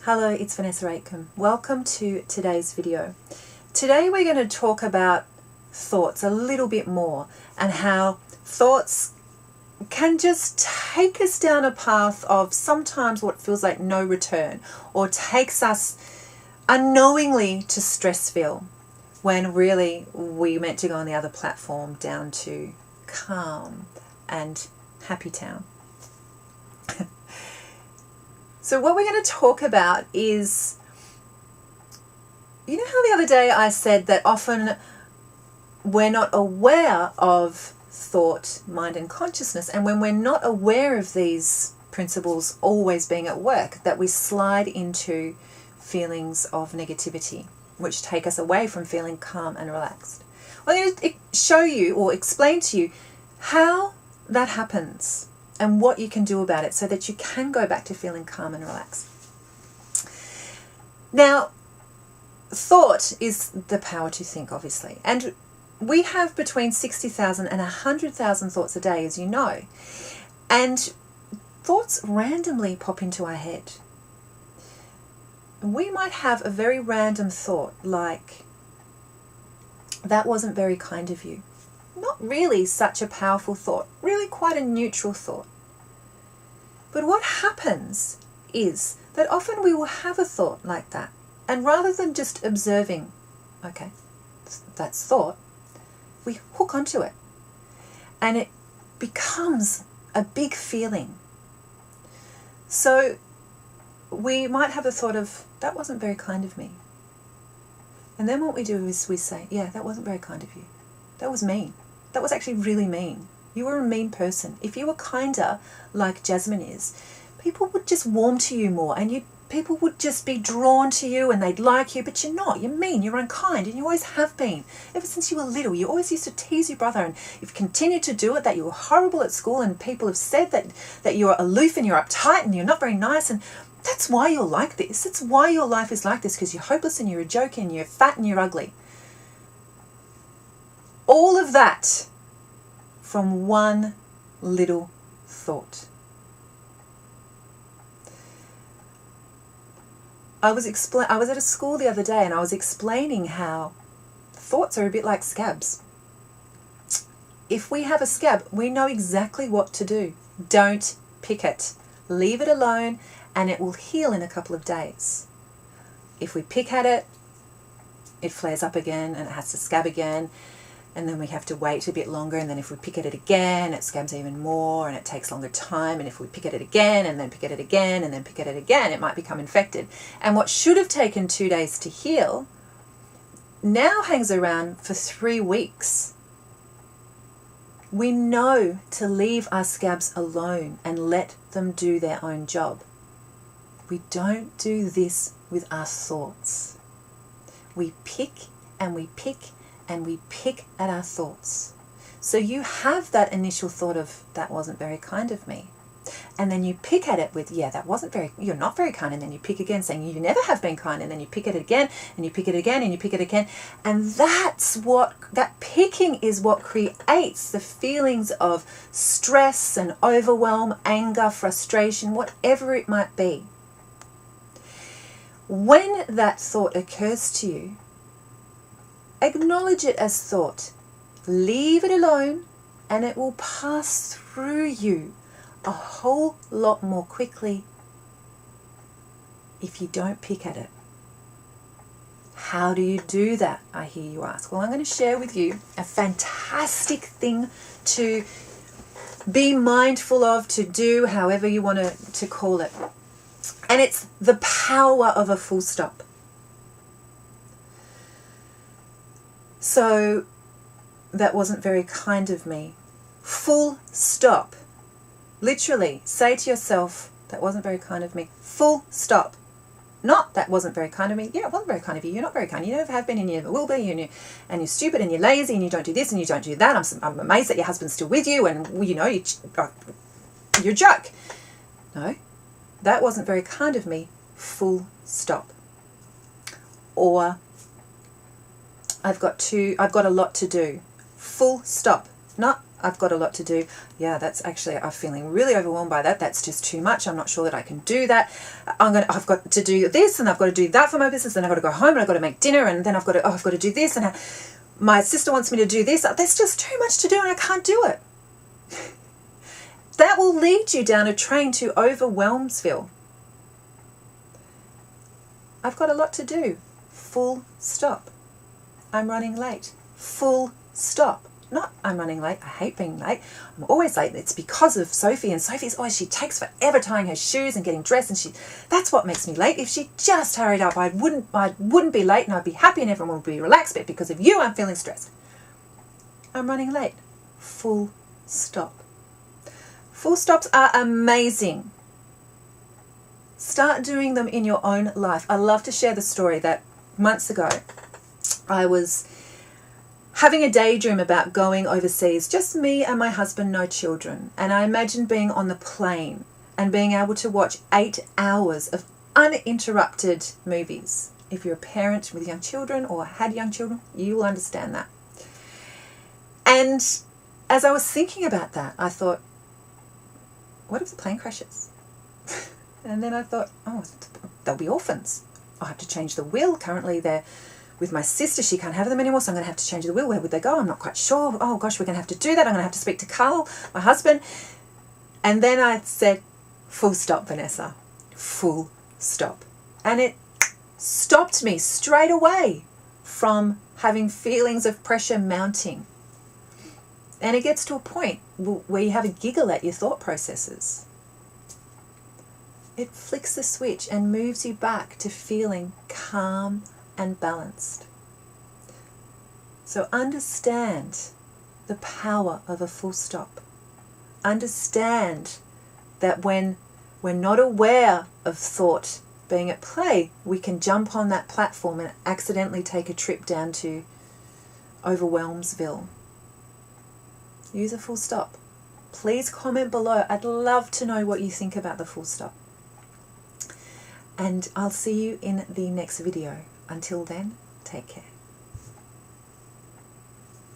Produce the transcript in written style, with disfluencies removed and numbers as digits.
Hello, it's Vanessa Aitken. Welcome to today's video. Today we're going to talk about thoughts a little bit more and how thoughts can just take us down a path of sometimes what feels like no return, or takes us unknowingly to Stressville when really we meant to go on the other platform down to calm and happy town. So what we're going to talk about is, you know how the other day I said that often we're not aware of thought, mind and consciousness, and when we're not aware of these principles always being at work, that we slide into feelings of negativity, which take us away from feeling calm and relaxed. Well, I'm going to show you or explain to you how that happens and what you can do about it so that you can go back to feeling calm and relaxed. Now, thought is the power to think, obviously. And we have between 60,000 and 100,000 thoughts a day, as you know. And thoughts randomly pop into our head. We might have a very random thought like, that wasn't very kind of you. Not really such a powerful thought, really quite a neutral thought. But what happens is that often we will have a thought like that, and rather than just observing, okay, that's thought, we hook onto it, and it becomes a big feeling. So we might have a thought of, that wasn't very kind of me. And then what we do is we say, yeah, that wasn't very kind of you. That was mean. That was actually really mean. You were a mean person. If you were kinder, like Jasmine is, people would just warm to you more, and people would just be drawn to you and they'd like you, but you're not. You're mean, you're unkind, and you always have been. Ever since you were little, you always used to tease your brother, and you've continued to do it, that you were horrible at school, and people have said that you're aloof and you're uptight and you're not very nice, and that's why you're like this. That's why your life is like this, because you're hopeless and you're a joke and you're fat and you're ugly. All of that from one little thought. I was at a school the other day and I was explaining how thoughts are a bit like scabs. If we have a scab, we know exactly what to do. Don't pick it. Leave it alone and it will heal in a couple of days. If we pick at it, it flares up again and it has to scab again. And then we have to wait a bit longer, and then if we pick at it again, it scabs even more and it takes longer time, and if we pick at it again and then pick at it again and then pick at it again, it might become infected. And what should have taken 2 days to heal now hangs around for 3 weeks. We know to leave our scabs alone and let them do their own job. We don't do this with our thoughts. We pick and we pick and we pick at our thoughts. So you have that initial thought of, that wasn't very kind of me. And then you pick at it with, yeah, you're not very kind. And then you pick again saying, you never have been kind. And then you pick at it again and you pick it again and you pick it again. And that picking is what creates the feelings of stress and overwhelm, anger, frustration, whatever it might be. When that thought occurs to you, acknowledge it as thought. Leave it alone and it will pass through you a whole lot more quickly if you don't pick at it. How do you do that, I hear you ask? Well, I'm going to share with you a fantastic thing to be mindful of, to do, however you want to call it. And it's the power of a full stop. So, that wasn't very kind of me. Full stop. Literally, say to yourself, that wasn't very kind of me. Full stop. Not, that wasn't very kind of me. Yeah, it wasn't very kind of you. You're not very kind. You never have been and you never will be. And you're stupid and you're lazy and you don't do this and you don't do that. I'm amazed that your husband's still with you and, you're a joke. No, that wasn't very kind of me. Full stop. Or, I've got a lot to do. Full stop. Not, I've got a lot to do. Yeah, that's actually, I'm feeling really overwhelmed by that. That's just too much. I'm not sure that I can do that. I've got to do this, and I've got to do that for my business, and I've got to go home, and I've got to make dinner, and then I've got to do this, and my sister wants me to do this. There's just too much to do, and I can't do it. That will lead you down a train to Overwhelmsville. I've got a lot to do. Full stop. I'm running late. Full stop. Not I'm running late. I hate being late. I'm always late. It's because of Sophie, and Sophie's always, she takes forever tying her shoes and getting dressed, and that's what makes me late. If she just hurried up, I wouldn't be late, and I'd be happy and everyone would be relaxed, but because of you, I'm feeling stressed. I'm running late. Full stop. Full stops are amazing. Start doing them in your own life. I love to share the story that months ago I was having a daydream about going overseas, just me and my husband, no children. And I imagined being on the plane and being able to watch 8 hours of uninterrupted movies. If you're a parent with young children or had young children, you will understand that. And as I was thinking about that, I thought, what if the plane crashes? And then I thought, oh, they'll be orphans. I'll have to change the will. Currently they're with my sister. She can't have them anymore, so I'm going to have to change the will. Where would they go? I'm not quite sure. Oh gosh, we're going to have to do that. I'm going to have to speak to Carl, my husband. And then I said, full stop, Vanessa. Full stop. And it stopped me straight away from having feelings of pressure mounting. And it gets to a point where you have a giggle at your thought processes. It flicks the switch and moves you back to feeling calm and balanced. So understand the power of a full stop. Understand that when we're not aware of thought being at play, we can jump on that platform and accidentally take a trip down to Overwhelmsville. Use a full stop. Please comment below. I'd love to know what you think about the full stop. And I'll see you in the next video. Until then, take care.